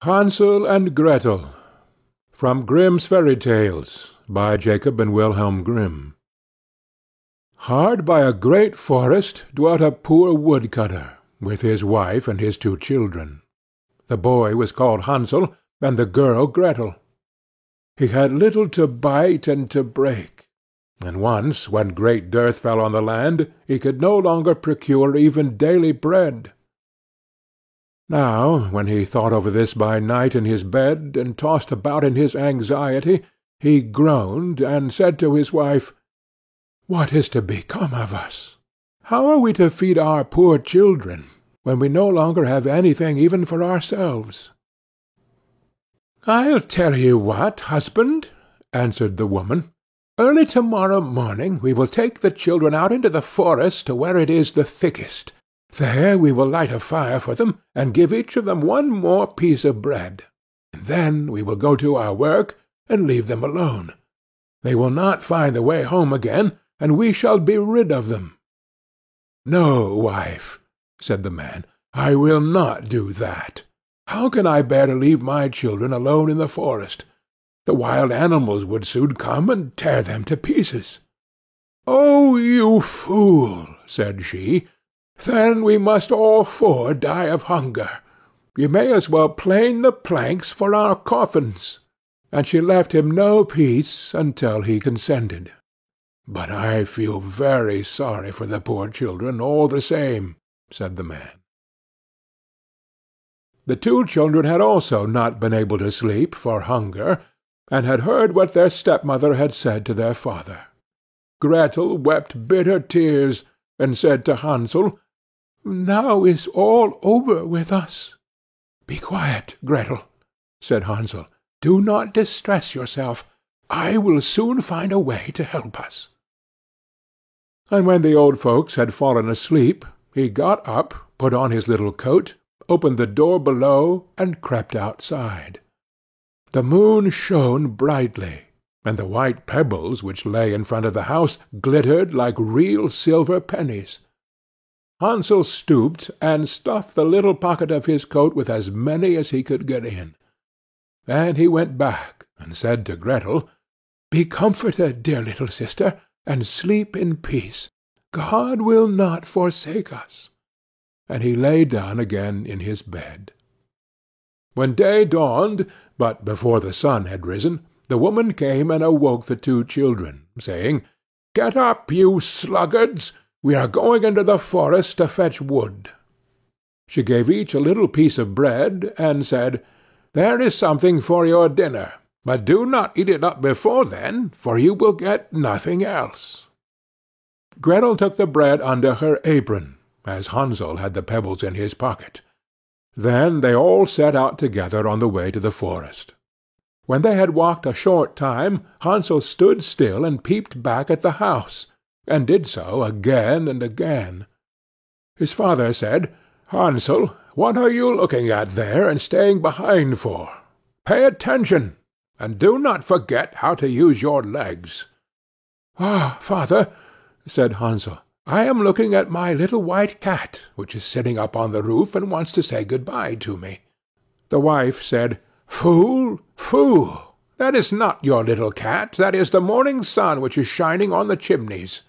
Hansel and Gretel. From Grimm's Fairy Tales, by Jacob and Wilhelm Grimm. Hard by a great forest dwelt a poor woodcutter, with his wife and his 2 children. The boy was called Hansel, and the girl Gretel. He had little to bite and to break, and once, when great dearth fell on the land, he could no longer procure even daily bread. Now, when he thought over this by night in his bed, and tossed about in his anxiety, he groaned, and said to his wife, "What is to become of us? How are we to feed our poor children, when we no longer have anything even for ourselves?" "I'll tell you what, husband," answered the woman. "Early to-morrow morning we will take the children out into the forest to where it is the thickest. There we will light a fire for them, and give each of them 1 more piece of bread. And then we will go to our work, and leave them alone. They will not find the way home again, and we shall be rid of them." "No, wife," said the man, "I will not do that. How can I bear to leave my children alone in the forest? The wild animals would soon come and tear them to pieces." "Oh, you fool!" said she. "Then we must all 4 die of hunger. You may as well plane the planks for our coffins." And she left him no peace until he consented. "But I feel very sorry for the poor children, all the same," said the man. The 2 children had also not been able to sleep for hunger, and had heard what their stepmother had said to their father. Gretel wept bitter tears, and said to Hansel, "Now is all over with us." "Be quiet, Gretel," said Hansel. "Do not distress yourself. I will soon find a way to help us." And when the old folks had fallen asleep, he got up, put on his little coat, opened the door below, and crept outside. The moon shone brightly, and the white pebbles which lay in front of the house glittered like real silver pennies. Hansel stooped and stuffed the little pocket of his coat with as many as he could get in. Then he went back and said to Gretel, "Be comforted, dear little sister, and sleep in peace. God will not forsake us." And he lay down again in his bed. When day dawned, but before the sun had risen, the woman came and awoke the 2 children, saying, "Get up, you sluggards! We are going into the forest to fetch wood." She gave each a little piece of bread, and said, "There is something for your dinner, but do not eat it up before then, for you will get nothing else." Gretel took the bread under her apron, as Hansel had the pebbles in his pocket. Then they all set out together on the way to the forest. When they had walked a short time, Hansel stood still and peeped back at the house, and did so again and again. His father said, "Hansel, what are you looking at there and staying behind for? Pay attention, and do not forget how to use your legs." "Ah, father," said Hansel, "I am looking at my little white cat, which is sitting up on the roof and wants to say good-bye to me." The wife said, "Fool, fool! That is not your little cat, that is the morning sun which is shining on the chimneys."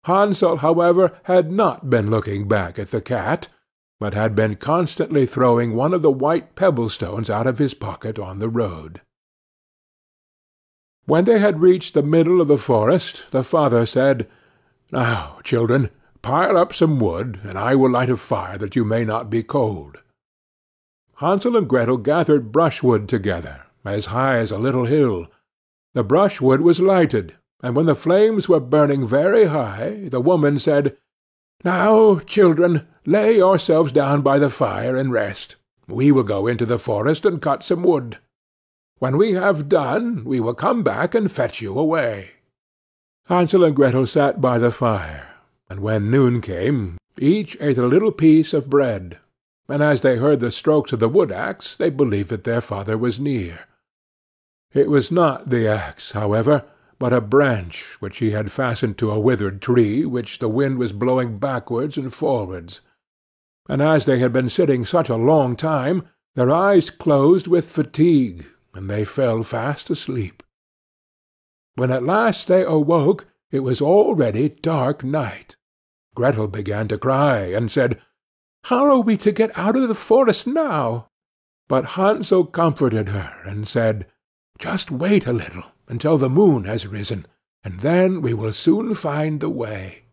Hansel, however, had not been looking back at the cat, but had been constantly throwing one of the white pebble-stones out of his pocket on the road. When they had reached the middle of the forest, the father said, "Now, children, pile up some wood, and I will light a fire that you may not be cold." Hansel and Gretel gathered brushwood together, as high as a little hill. The brushwood was lighted, and when the flames were burning very high, the woman said, "Now, children, lay yourselves down by the fire and rest. We will go into the forest and cut some wood. When we have done, we will come back and fetch you away." Hansel and Gretel sat by the fire, and when noon came, each ate a little piece of bread, and as they heard the strokes of the wood-axe, they believed that their father was near. It was not the axe, however, but a branch which he had fastened to a withered tree which the wind was blowing backwards and forwards. And as they had been sitting such a long time, Their eyes closed with fatigue, and they fell fast asleep. When at last they awoke, it was already dark night. Gretel began to cry, and said, "How are we to get out of the forest now?" But Hansel comforted her, and said, "Just wait a little, until the moon has risen, and then we will soon find the way."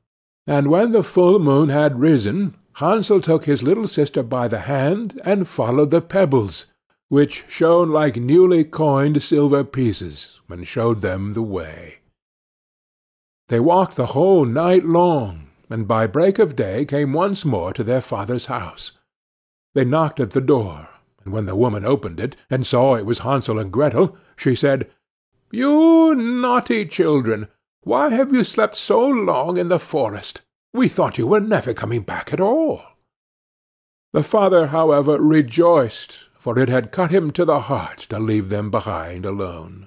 And when the full moon had risen, Hansel took his little sister by the hand, and followed the pebbles, which shone like newly coined silver pieces, and showed them the way. They walked the whole night long, and by break of day came once more to their father's house. They knocked at the door, and when the woman opened it, and saw it was Hansel and Gretel, she said, "You naughty children, why have you slept so long in the forest? We thought you were never coming back at all." The father, however, rejoiced, for it had cut him to the heart to leave them behind alone.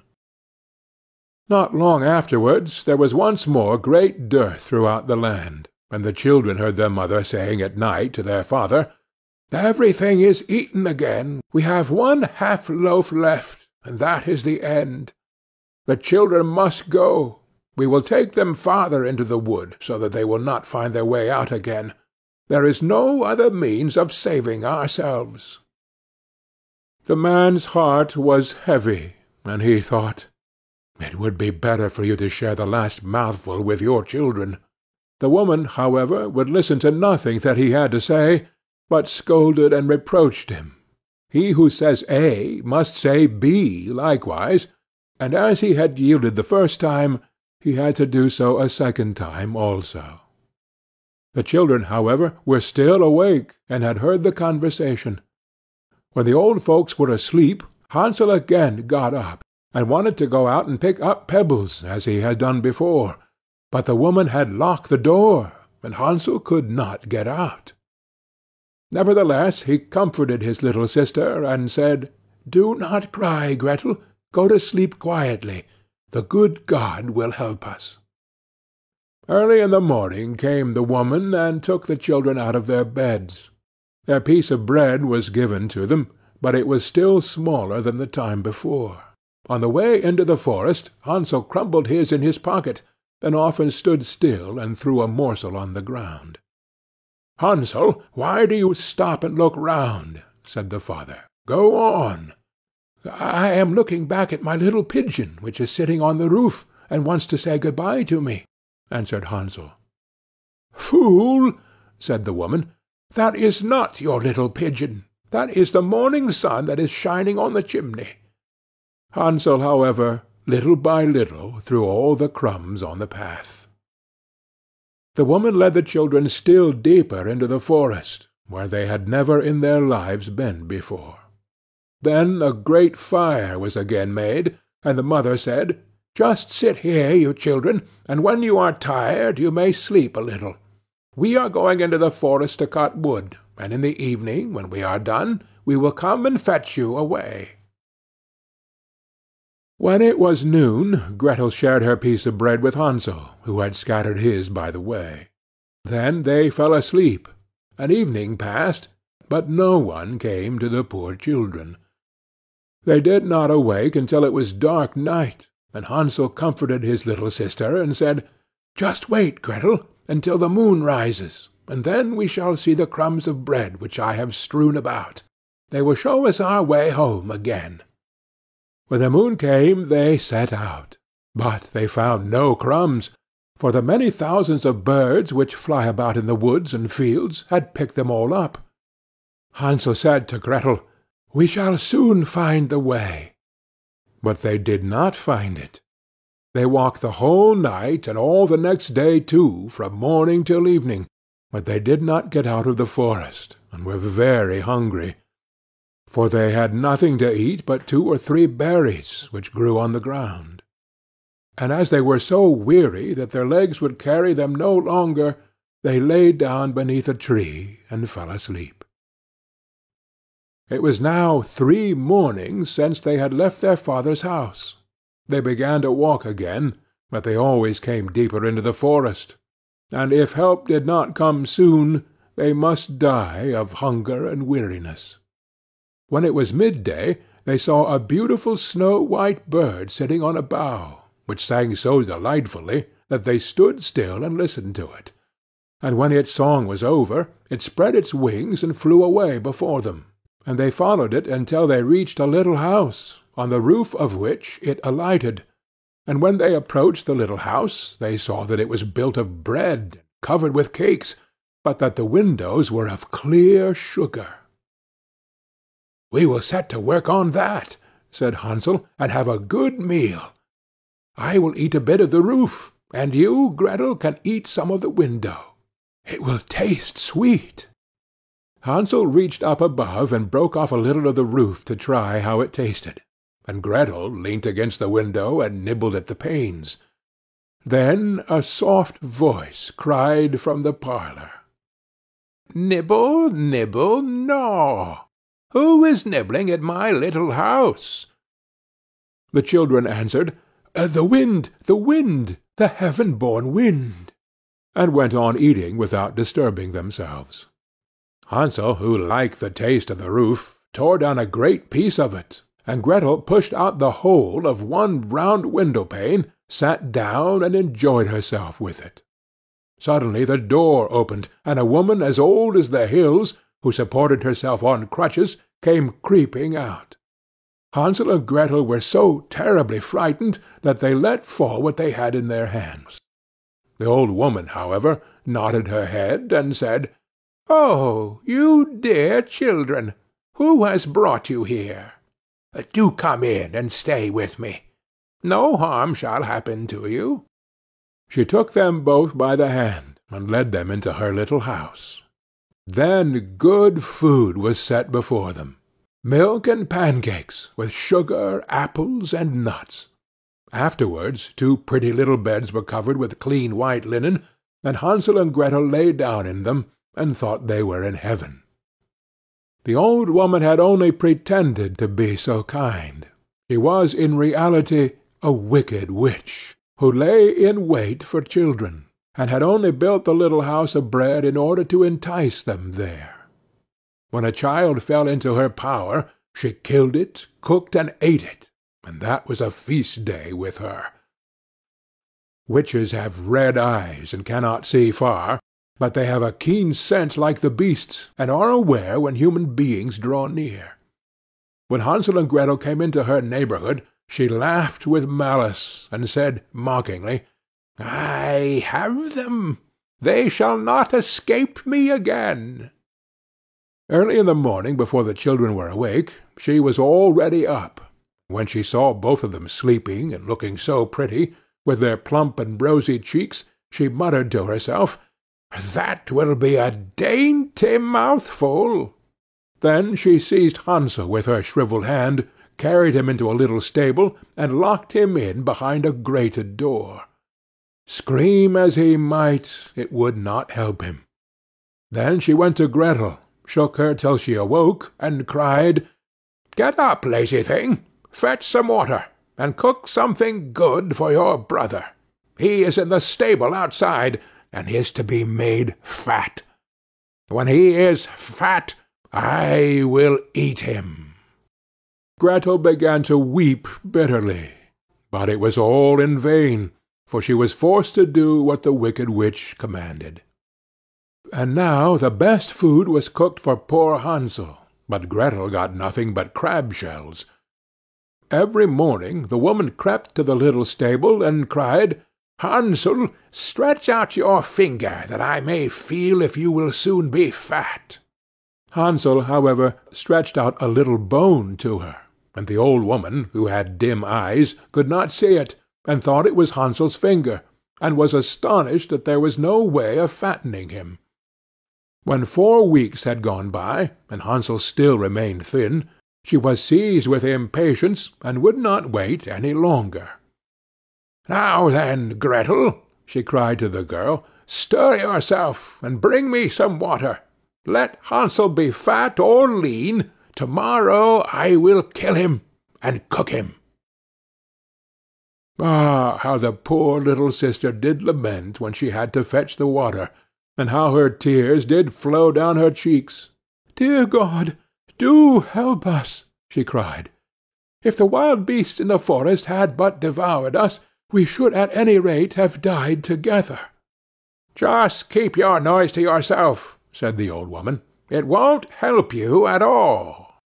Not long afterwards there was once more great dearth throughout the land, and the children heard their mother saying at night to their father, "Everything is eaten again. We have one half loaf left, and that is the end. The children must go. We will take them farther into the wood, so that they will not find their way out again. There is no other means of saving ourselves." The man's heart was heavy, and he thought, "It would be better for you to share the last mouthful with your children." The woman, however, would listen to nothing that he had to say, but scolded and reproached him. He who says A must say B likewise, and as he had yielded the first time, he had to do so a second time also. The children, however, were still awake, and had heard the conversation. When the old folks were asleep, Hansel again got up, and wanted to go out and pick up pebbles, as he had done before, but the woman had locked the door, and Hansel could not get out. Nevertheless he comforted his little sister, and said, "Do not cry, Gretel. Go to sleep quietly. The good God will help us." Early in the morning came the woman, and took the children out of their beds. Their piece of bread was given to them, but it was still smaller than the time before. On the way into the forest, Hansel crumbled his in his pocket, and often stood still and threw a morsel on the ground. "Hansel, why do you stop and look round?" said the father. "Go on." "I am looking back at my little pigeon, which is sitting on the roof, and wants to say good-bye to me," answered Hansel. "Fool!" said the woman. "That is not your little pigeon. That is the morning sun that is shining on the chimney." Hansel, however, little by little threw all the crumbs on the path. The woman led the children still deeper into the forest, where they had never in their lives been before. Then a great fire was again made, and the mother said, "Just sit here, you children, and when you are tired you may sleep a little. We are going into the forest to cut wood, and in the evening, when we are done, we will come and fetch you away." When it was noon, Gretel shared her piece of bread with Hansel, who had scattered his by the way. Then they fell asleep, and evening passed, but no one came to the poor children. They did not awake until it was dark night, and Hansel comforted his little sister, and said, "Just wait, Gretel, until the moon rises, and then we shall see the crumbs of bread which I have strewn about. They will show us our way home again." When the moon came they set out, but they found no crumbs, for the many thousands of birds which fly about in the woods and fields had picked them all up. Hansel said to Gretel, "We shall soon find the way." But they did not find it. They walked the whole night, and all the next day too, from morning till evening, but they did not get out of the forest, and were very hungry, for they had nothing to eat but 2 or 3 berries which grew on the ground. And as they were so weary that their legs would carry them no longer, they lay down beneath a tree and fell asleep. It was now 3 mornings since they had left their father's house. They began to walk again, but they always came deeper into the forest, and if help did not come soon, they must die of hunger and weariness. When it was midday, they saw a beautiful snow-white bird sitting on a bough, which sang so delightfully that they stood still and listened to it. And when its song was over, it spread its wings and flew away before them, and they followed it until they reached a little house, on the roof of which it alighted. And when they approached the little house, they saw that it was built of bread, covered with cakes, but that the windows were of clear sugar. "We will set to work on that," said Hansel, "and have a good meal. I will eat a bit of the roof, and you, Gretel, can eat some of the window. It will taste sweet." Hansel reached up above and broke off a little of the roof to try how it tasted, and Gretel leant against the window and nibbled at the panes. Then a soft voice cried from the parlour, "Nibble, nibble, gnaw! Who is nibbling at my little house?" The children answered, "The wind, the heaven-born wind," and went on eating without disturbing themselves. Hansel, who liked the taste of the roof, tore down a great piece of it, and Gretel pushed out the whole of one round window-pane, sat down, and enjoyed herself with it. Suddenly the door opened, and a woman as old as the hills, who supported herself on crutches, came creeping out. Hansel and Gretel were so terribly frightened that they let fall what they had in their hands. The old woman, however, nodded her head and said, "Oh, you dear children, who has brought you here? Do come in and stay with me. No harm shall happen to you." She took them both by the hand and led them into her little house. Then good food was set before them, milk and pancakes, with sugar, apples, and nuts. Afterwards 2 pretty little beds were covered with clean white linen, and Hansel and Gretel lay down in them, and thought they were in heaven. The old woman had only pretended to be so kind. She was in reality a wicked witch, who lay in wait for children, and had only built the little house of bread in order to entice them there. When a child fell into her power, she killed it, cooked, and ate it, and that was a feast day with her. Witches have red eyes and cannot see far, but they have a keen scent like the beasts, and are aware when human beings draw near. When Hansel and Gretel came into her neighbourhood, she laughed with malice, and said mockingly, "I have them. They shall not escape me again." Early in the morning, before the children were awake, she was already up. When she saw both of them sleeping and looking so pretty, with their plump and rosy cheeks, she muttered to herself, "That will be a dainty mouthful." Then she seized Hansel with her shrivelled hand, carried him into a little stable, and locked him in behind a grated door. Scream as he might, it would not help him. Then she went to Gretel, shook her till she awoke, and cried, "Get up, lazy thing, fetch some water, and cook something good for your brother. He is in the stable outside, and is to be made fat. When he is fat, I will eat him." Gretel began to weep bitterly, but it was all in vain, for she was forced to do what the wicked witch commanded. And now the best food was cooked for poor Hansel, but Gretel got nothing but crab shells. Every morning the woman crept to the little stable and cried, "Hansel, stretch out your finger, that I may feel if you will soon be fat." Hansel, however, stretched out a little bone to her, and the old woman, who had dim eyes, could not see it, and thought it was Hansel's finger, and was astonished that there was no way of fattening him. When 4 weeks had gone by, and Hansel still remained thin, she was seized with impatience, and would not wait any longer. "Now then, Gretel," she cried to the girl, "stir yourself, and bring me some water. Let Hansel be fat or lean, to-morrow I will kill him, and cook him." Ah, how the poor little sister did lament when she had to fetch the water, and how her tears did flow down her cheeks. "Dear God, do help us!" she cried. "If the wild beasts in the forest had but devoured us, we should at any rate have died together." "Just keep your noise to yourself," said the old woman. "It won't help you at all."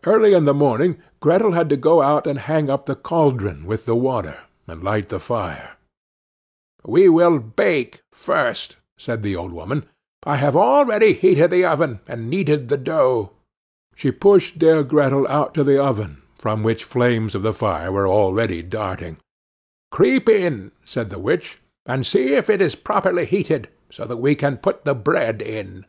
Early in the morning Gretel had to go out and hang up the cauldron with the water, and light the fire. "We will bake first," said the old woman. "I have already heated the oven, and kneaded the dough." She pushed dear Gretel out to the oven, from which flames of the fire were already darting. "Creep in," said the witch, "and see if it is properly heated, so that we can put the bread in."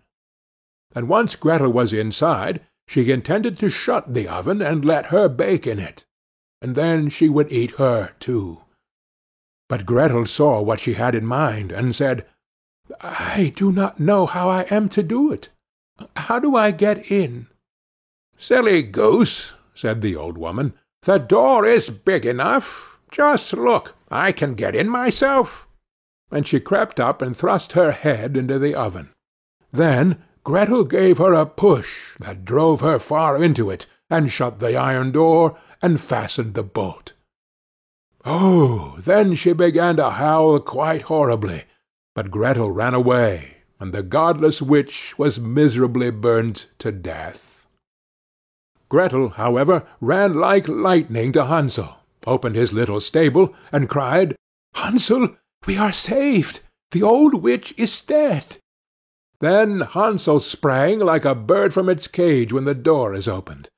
And once Gretel was inside, she intended to shut the oven and let her bake in it, and then she would eat her too. But Gretel saw what she had in mind, and said, "I do not know how I am to do it. How do I get in?" "Silly goose," said the old woman, "the door is big enough. Just look, I can get in myself." And she crept up and thrust her head into the oven. Then Gretel gave her a push that drove her far into it, and shut the iron door, and fastened the bolt. Oh, then she began to howl quite horribly, but Gretel ran away, and the godless witch was miserably burnt to death. Gretel, however, ran like lightning to Hansel, opened his little stable, and cried, "Hansel, we are saved! The old witch is dead!" Then Hansel sprang like a bird from its cage when the door is opened.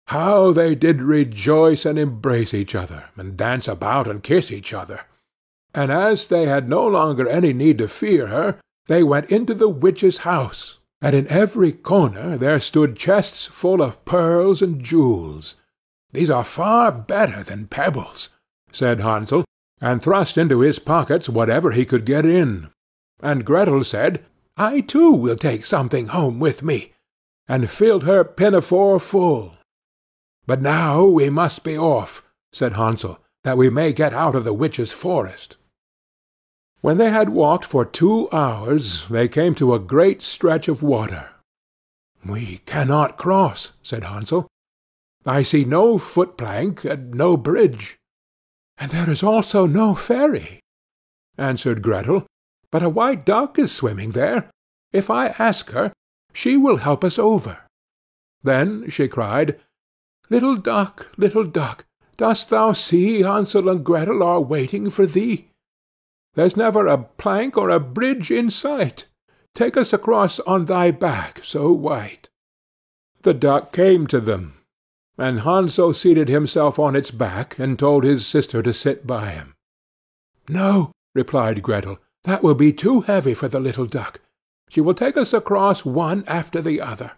How they did rejoice and embrace each other, and dance about and kiss each other! And as they had no longer any need to fear her, they went into the witch's house, and in every corner there stood chests full of pearls and jewels. "These are far better than pebbles," said Hansel, and thrust into his pockets whatever he could get in. And Gretel said, "I too will take something home with me," and filled her pinafore full. "But now we must be off," said Hansel, "that we may get out of the witch's forest." When they had walked for 2 hours, they came to a great stretch of water. "We cannot cross," said Hansel. "I see no foot-plank and no bridge." "And there is also no ferry," answered Gretel, "but a white duck is swimming there. If I ask her, she will help us over." Then she cried, little duck, dost thou see Hansel and Gretel are waiting for thee? There's never a plank or a bridge in sight. Take us across on thy back so white." The duck came to them, and Hansel seated himself on its back and told his sister to sit by him. "No," replied Gretel, "that will be too heavy for the little duck. She will take us across one after the other."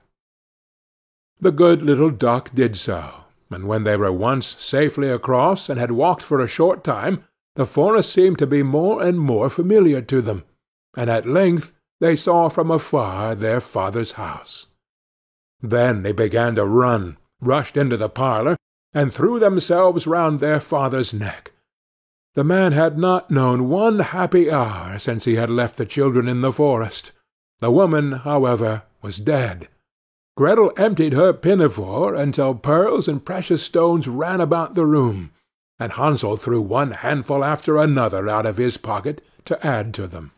The good little duck did so, and when they were once safely across and had walked for a short time, the forest seemed to be more and more familiar to them, and at length they saw from afar their father's house. Then they began to run, rushed into the parlour, and threw themselves round their father's neck. The man had not known one happy hour since he had left the children in the forest. The woman, however, was dead. Gretel emptied her pinafore until pearls and precious stones ran about the room, and Hansel threw one handful after another out of his pocket to add to them.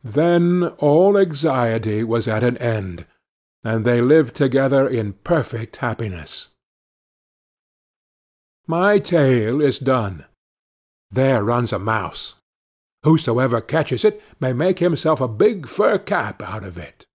Then all anxiety was at an end, and they lived together in perfect happiness. My tale is done. There runs a mouse. Whosoever catches it may make himself a big fur cap out of it.